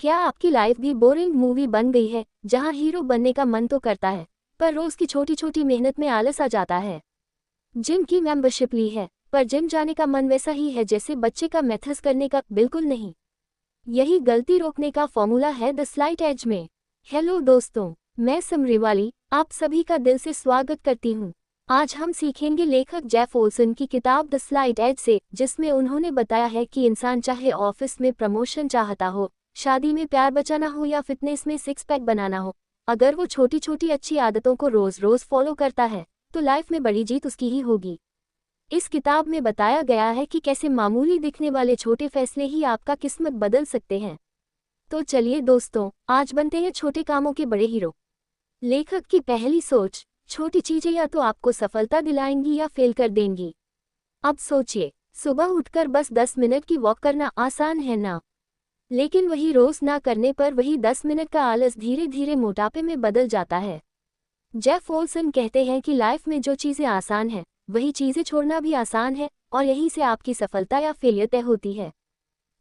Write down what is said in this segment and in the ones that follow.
क्या आपकी लाइफ भी बोरिंग मूवी बन गई है, जहां हीरो बनने का मन तो करता है, पर रोज की छोटी छोटी मेहनत में आलस आ जाता है। जिम की मेंबरशिप ली है, पर जिम जाने का मन वैसा ही है जैसे बच्चे का मैथ्स करने का, बिल्कुल नहीं। यही गलती रोकने का फॉर्मूला है द स्लाइट एज में। हेलो दोस्तों, मैं समरीवाली आप सभी का दिल से स्वागत करती हूँ। आज हम सीखेंगे लेखक जेफ ओल्सन की किताब द स्लाइट एज से, जिसमें उन्होंने बताया है कि इंसान चाहे ऑफिस में प्रमोशन चाहता हो, शादी में प्यार बचाना हो या फिटनेस में सिक्स पैक बनाना हो, अगर वो छोटी छोटी अच्छी आदतों को रोज रोज फॉलो करता है तो लाइफ में बड़ी जीत उसकी ही होगी। इस किताब में बताया गया है कि कैसे मामूली दिखने वाले छोटे फैसले ही आपका किस्मत बदल सकते हैं। तो चलिए दोस्तों, आज बनते हैं छोटे कामों के बड़े हीरो। लेखक की पहली सोच, छोटी चीजें या तो आपको सफलता दिलाएंगी या फेल कर देंगी। अब सोचिए, सुबह उठकर बस 10 मिनट की वॉक करना आसान है ना, लेकिन वही रोज ना करने पर वही 10 मिनट का आलस धीरे धीरे मोटापे में बदल जाता है। जेफ ओल्सन कहते हैं कि लाइफ में जो चीजें आसान हैं, वही चीजें छोड़ना भी आसान है, और यहीं से आपकी सफलता या फेलियर तय होती है।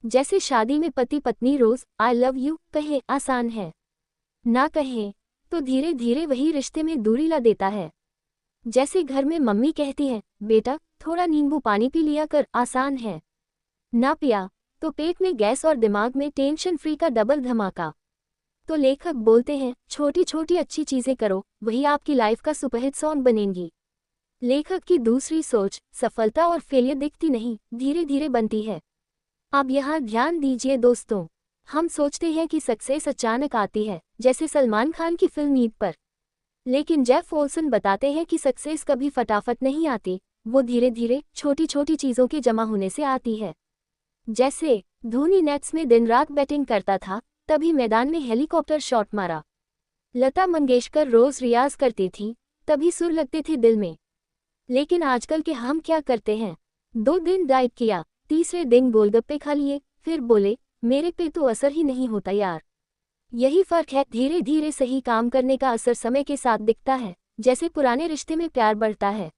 जैसे शादी में पति पत्नी रोज आई लव यू कहे आसान है, ना कहें तो धीरे धीरे वही रिश्ते में दूरी ला देता है। जैसे घर में मम्मी कहती है, बेटा थोड़ा नींबू पानी पी लिया कर, आसान है, ना पिया तो पेट में गैस और दिमाग में टेंशन फ्री का डबल धमाका। तो लेखक बोलते हैं, छोटी छोटी अच्छी चीजें करो, वही आपकी लाइफ का सुपरहिट सॉन्ग बनेंगी। लेखक की दूसरी सोच, सफलता और फेलियर दिखती नहीं, धीरे धीरे बनती है। अब यहाँ ध्यान दीजिए दोस्तों, हम सोचते हैं कि सक्सेस अचानक आती है, जैसे सलमान खान की फिल्म ईद पर। लेकिन जेफ ओल्सन बताते हैं कि सक्सेस कभी फटाफट नहीं आती, वो धीरे धीरे छोटी छोटी चीजों के जमा होने से आती है। जैसे धोनी नेट्स में दिन रात बैटिंग करता था, तभी मैदान में हेलीकॉप्टर शॉट मारा। लता मंगेशकर रोज रियाज करती थी, तभी सुर लगते थे दिल में। लेकिन आजकल के हम क्या करते हैं, 2 दिन डाइट किया, तीसरे दिन गोलगप्पे खा लिए, फिर बोले मेरे पे तो असर ही नहीं होता यार। यही फर्क है, धीरे धीरे सही काम करने का असर समय के साथ दिखता है, जैसे पुराने रिश्ते में प्यार बढ़ता है।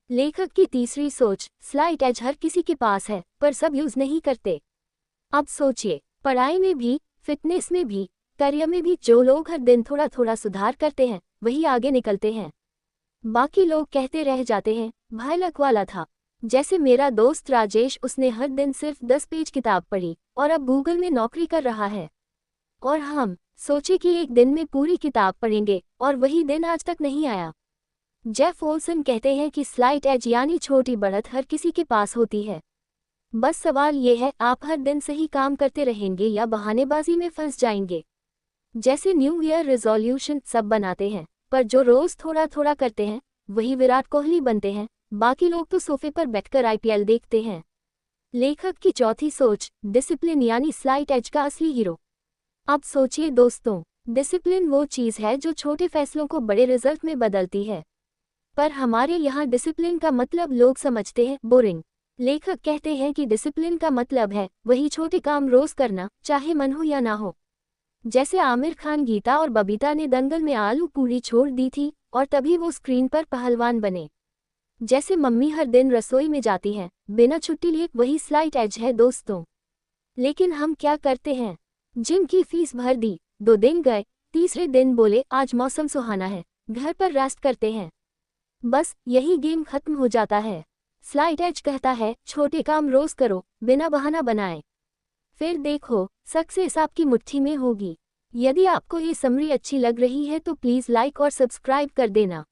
लेखक की तीसरी सोच, स्लाइट एज हर किसी के पास है, पर सब यूज नहीं करते। अब सोचिए, पढ़ाई में भी, फिटनेस में भी, करियर में भी जो लोग हर दिन थोड़ा थोड़ा सुधार करते हैं, वही आगे निकलते हैं। बाकी लोग कहते रह जाते हैं, भाई लक वाला था। जैसे मेरा दोस्त राजेश, उसने हर दिन सिर्फ 10 पेज किताब पढ़ी और अब गूगल में नौकरी कर रहा है। और हम सोचे कि एक दिन में पूरी किताब पढ़ेंगे, और वही दिन आज तक नहीं आया। जेफ ओल्सन कहते हैं कि स्लाइट एज यानी छोटी बढ़त हर किसी के पास होती है। बस सवाल ये है, आप हर दिन सही काम करते रहेंगे या बहानेबाजी में फंस जाएंगे। जैसे न्यू ईयर रिजोल्यूशन सब बनाते हैं, पर जो रोज थोड़ा थोड़ा करते हैं वही विराट कोहली बनते हैं, बाकी लोग तो सोफे पर बैठकर आईपीएल देखते हैं। लेखक की चौथी सोच, डिसिप्लिन यानी स्लाइट एज का असली हीरो। अब सोचिए दोस्तों, डिसिप्लिन वो चीज है जो छोटे फैसलों को बड़े रिजल्ट में बदलती है। पर हमारे यहाँ डिसिप्लिन का मतलब लोग समझते हैं बोरिंग। लेखक कहते हैं कि डिसिप्लिन का मतलब है वही छोटे काम रोज करना, चाहे मन हो या ना हो। जैसे आमिर खान, गीता और बबीता ने दंगल में आलू पूरी छोड़ दी थी, और तभी वो स्क्रीन पर पहलवान बने। जैसे मम्मी हर दिन रसोई में जाती हैं बिना छुट्टी लिए, वही स्लाइट एज है दोस्तों। लेकिन हम क्या करते हैं, जिम की फीस भर दी, 2 दिन गए, तीसरे दिन बोले आज मौसम सुहाना है, घर पर रेस्ट करते हैं। बस यही गेम खत्म हो जाता है। स्लाइट एज कहता है, छोटे काम रोज करो, बिना बहाना बनाए, फिर देखो सक्सेस आपकी मुट्ठी में होगी। यदि आपको ये समरी अच्छी लग रही है तो प्लीज लाइक और सब्सक्राइब कर देना।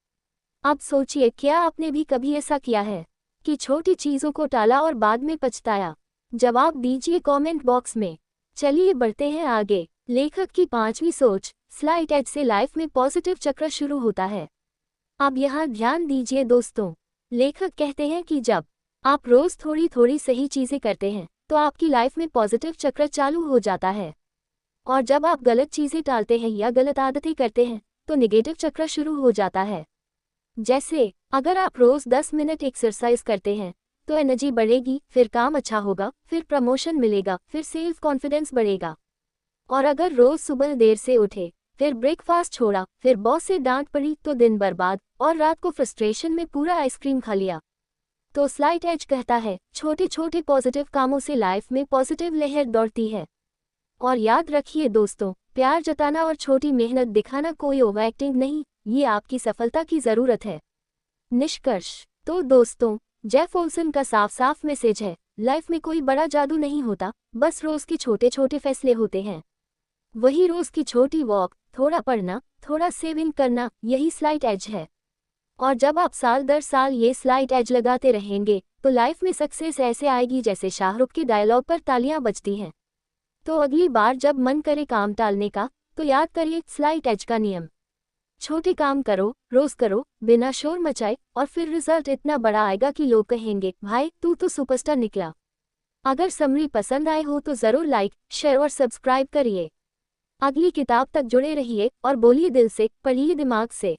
अब सोचिए, क्या आपने भी कभी ऐसा किया है कि छोटी चीजों को टाला और बाद में पछताया? जवाब दीजिए कमेंट बॉक्स में। चलिए बढ़ते हैं आगे। लेखक की 5वीं सोच, स्लाइट एज से लाइफ में पॉजिटिव चक्र शुरू होता है। अब यहाँ ध्यान दीजिए दोस्तों, लेखक कहते हैं कि जब आप रोज थोड़ी थोड़ी सही चीजें करते हैं तो आपकी लाइफ में पॉजिटिव चक्र चालू हो जाता है, और जब आप गलत चीजें टालते हैं या गलत आदतें करते हैं तो नेगेटिव चक्र शुरू हो जाता है। जैसे अगर आप रोज 10 मिनट एक्सरसाइज करते हैं तो एनर्जी बढ़ेगी, फिर काम अच्छा होगा, फिर प्रमोशन मिलेगा, फिर सेल्फ कॉन्फिडेंस बढ़ेगा। और अगर रोज सुबह देर से उठे, फिर ब्रेकफास्ट छोड़ा, फिर बॉस से डांट पड़ी तो दिन बर्बाद, और रात को फ्रस्ट्रेशन में पूरा आइसक्रीम खा लिया। तो स्लाइट एज कहता है, छोटे छोटे पॉजिटिव कामों से लाइफ में पॉजिटिव लहर दौड़ती है। और याद रखिए दोस्तों, प्यार जताना और छोटी मेहनत दिखाना कोई ओवर एक्टिंग नहीं, ये आपकी सफलता की ज़रूरत है। निष्कर्ष तो दोस्तों, जेफ ओल्सन का साफ साफ मैसेज है, लाइफ में कोई बड़ा जादू नहीं होता, बस रोज़ के छोटे छोटे फैसले होते हैं। वही रोज़ की छोटी वॉक, थोड़ा पढ़ना, थोड़ा सेविंग करना, यही स्लाइट एज है। और जब आप साल दर साल ये स्लाइट एज लगाते रहेंगे तो लाइफ में सक्सेस ऐसे आएगी जैसे शाहरुख के डायलॉग पर तालियां बजती हैं। तो अगली बार जब मन करे काम टालने का, तो याद करिए स्लाइट एज का नियम। छोटे काम करो, रोज करो, बिना शोर मचाए, और फिर रिजल्ट इतना बड़ा आएगा कि लोग कहेंगे, भाई तू तो सुपरस्टार निकला। अगर समरी पसंद आए हो तो ज़रूर लाइक, शेयर और सब्सक्राइब करिए। अगली किताब तक जुड़े रहिए और बोलिए दिल से, पढ़िए दिमाग से।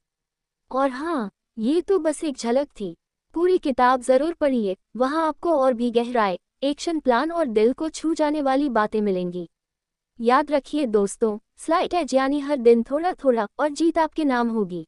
और हाँ, ये तो बस एक झलक थी, पूरी किताब ज़रूर पढ़िए, वहाँ आपको और भी गहराई, एक्शन प्लान और दिल को छू जाने वाली बातें मिलेंगी। याद रखिए दोस्तों, स्लाइट एज यानी हर दिन थोड़ा थोड़ा और जीत आपके नाम होगी।